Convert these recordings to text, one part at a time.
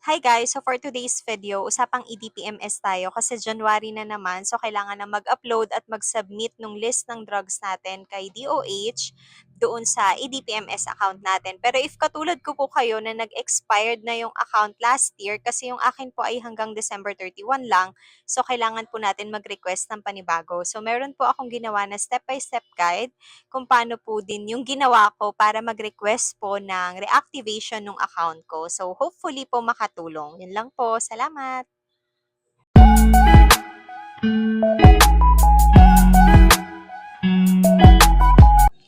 Hi guys! So for today's video, usapang EDPMS tayo kasi January na naman, so kailangan na mag-upload at mag-submit ng list ng drugs natin kay DOH doon sa EDPMS account natin. Pero if katulad ko po kayo na nag-expired na yung account last year kasi yung akin po ay hanggang December 31 lang, so kailangan po natin mag-request ng panibago. So meron po akong ginawa na step-by-step guide kung paano po din yung ginawa ko para mag-request po ng reactivation ng account ko. So hopefully po makatulong. Yun lang po. Salamat!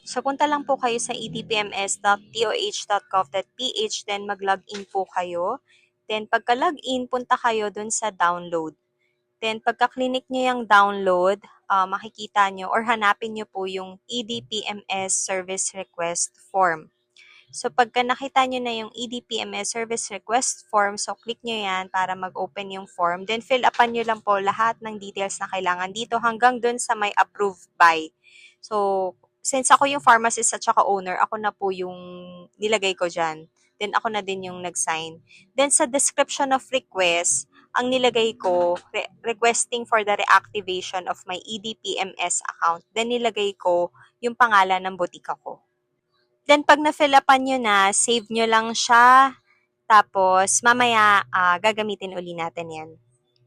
So punta lang po kayo sa edpms.doh.gov.ph, then mag-login po kayo. Then pagka-login, punta kayo dun sa download. Then pagka-clinic nyo yung download, makikita nyo or hanapin nyo po yung EDPMS Service Request Form. So pagka nakita nyo na yung EDPMS Service Request Form, so click nyo yan para mag-open yung form. Then fill upan nyo lang po lahat ng details na kailangan dito hanggang dun sa may approved by. So since ako yung pharmacist at saka owner, ako na po yung nilagay ko dyan. Then ako na din yung nag-sign. Then sa description of request, ang nilagay ko, requesting for the reactivation of my EDPMS account. Then nilagay ko yung pangalan ng botika ko. Then pag na-fill upan nyo na, save nyo lang siya. Tapos mamaya gagamitin uli natin yan.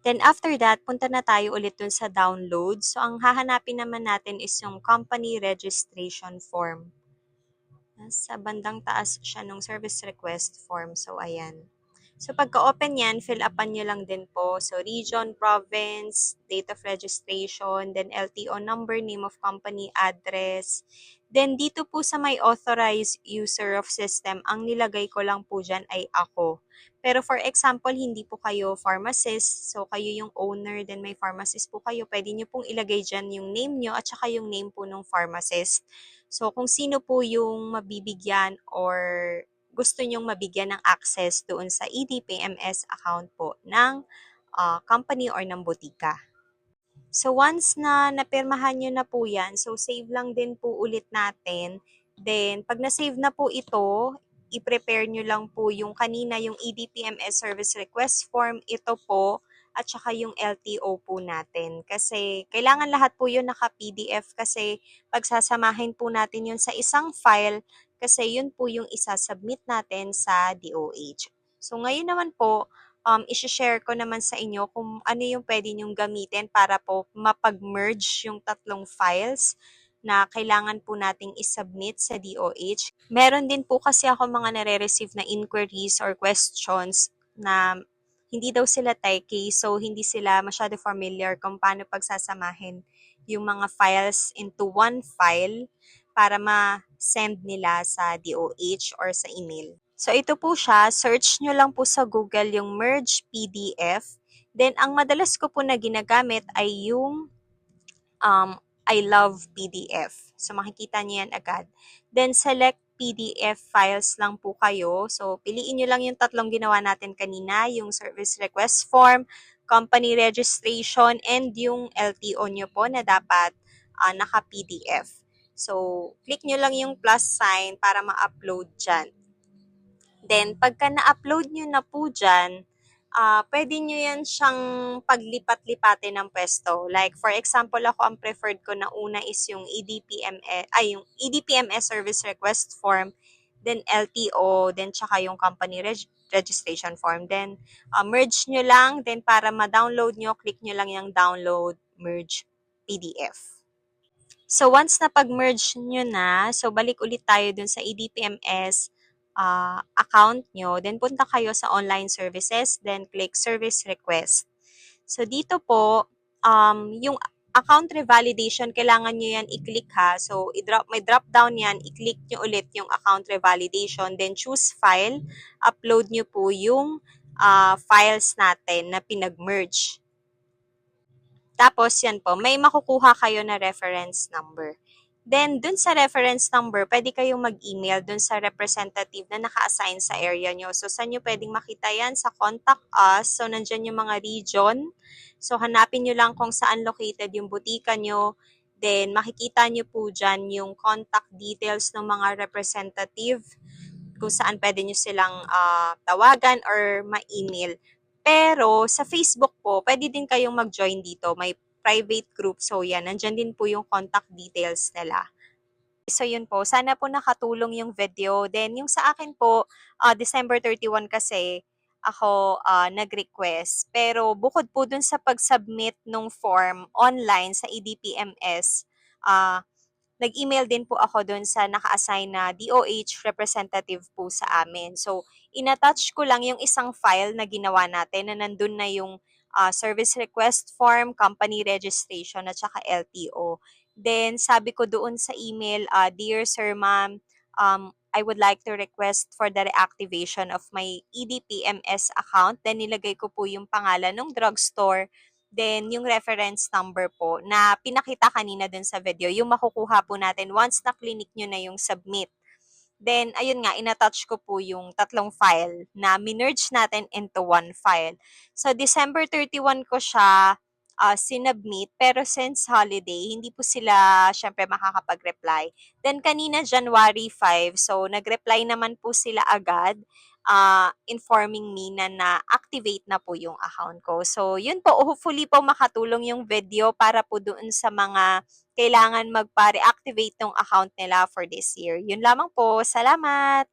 Then after that, punta na tayo ulit dun sa download. So ang hahanapin naman natin is yung company registration form. Sa bandang taas siya ng service request form. So ayan. So pagka-open yan, fill upan nyo lang din po. So region, province, date of registration, then LTO number, name of company, address. Then dito po sa may authorized user of system, ang nilagay ko lang po dyan ay ako. Pero for example, hindi po kayo pharmacist, so kayo yung owner, then may pharmacist po kayo, pwede nyo pong ilagay dyan yung name nyo at saka yung name po ng pharmacist. So kung sino po yung mabibigyan or gusto nyong mabigyan ng access doon sa EDPMS account po ng company or ng botika. So once na napirmahan nyo na po yan, so save lang din po ulit natin. Then pag na-save na po ito, i-prepare nyo lang po yung kanina yung EDPMS service request form, ito po, at saka yung LTO po natin. Kasi kailangan lahat po yun naka-PDF kasi pagsasamahin po natin yun sa isang file kasi yun po yung isasubmit natin sa DOH. So ngayon naman po, isi-share ko naman sa inyo kung ano yung pwede nyong gamitin para po mapag-merge yung tatlong files na kailangan po nating isubmit sa DOH. Meron din po kasi ako mga nare-receive na inquiries or questions na hindi daw sila techie, so hindi sila masyado familiar kung paano pagsasamahin yung mga files into one file para ma-send nila sa DOH or sa email. So ito po siya, search nyo lang po sa Google yung Merge PDF. Then ang madalas ko po na ginagamit ay yung I love PDF. So makikita nyo yan agad. Then select PDF files lang po kayo. So piliin nyo lang yung tatlong ginawa natin kanina, yung service request form, company registration, and yung LTO nyo po na dapat naka-PDF. So click nyo lang yung plus sign para ma-upload dyan. Then, pagka na-upload nyo na po dyan, pwede nyo yan siyang paglipat-lipatin ng pwesto. Like, for example, ako ang preferred ko na una is yung yung EDPMS service request form, then LTO, then tsaka yung company registration form. Then, merge nyo lang, then para ma-download nyo, click nyo lang yung download, merge PDF. So, once na pag-merge nyo na, so balik ulit tayo dun sa EDPMS account nyo. Then, punta kayo sa online services. Then, click service request. So, dito po, yung account revalidation, kailangan nyo yan i-click ha. So, may drop down yan. I-click nyo ulit yung account revalidation. Then, choose file. Upload nyo po yung files natin na pinag-merge. Tapos, yan po, may makukuha kayo na reference number. Then, dun sa reference number, pwede kayong mag-email dun sa representative na naka-assign sa area nyo. So, saan nyo pwedeng makita yan? Sa contact us. So, nandyan yung mga region. So, hanapin nyo lang kung saan located yung butika nyo. Then, makikita nyo po dyan yung contact details ng mga representative. kung saan pwede nyo silang tawagan or ma-email. Pero sa Facebook po, pwede din kayong mag-join dito. May private group. So yan, nandyan din po yung contact details nila. So yun po, sana po nakatulong yung video. Then yung sa akin po, December 31 kasi ako nag-request. Pero bukod po dun sa pag-submit ng form online sa EDPMS, nag-email din po ako doon sa naka-assign na DOH representative po sa amin. So, in-attach ko lang yung isang file na ginawa natin na nandun na yung service request form, company registration, at saka LTO. Then, sabi ko doon sa email, Dear Sir Ma'am, I would like to request for the reactivation of my EDPMS account. Then, nilagay ko po yung pangalan ng drugstore. Then, yung reference number po na pinakita kanina dun sa video, yung makukuha po natin once na-clinic nyo na yung submit. Then, ayun nga, in-attach ko po yung tatlong file na minerge natin into one file. So, December 31 ko siya sinubmit, pero since holiday, hindi po sila syempre makakapag-reply. Then, kanina January 5, so nag-reply naman po sila agad, informing me na na-activate na po yung account ko. So, yun po, hopefully po makatulong yung video para po doon sa mga kailangan magpa-reactivate ng account nila for this year. Yun lamang po. Salamat!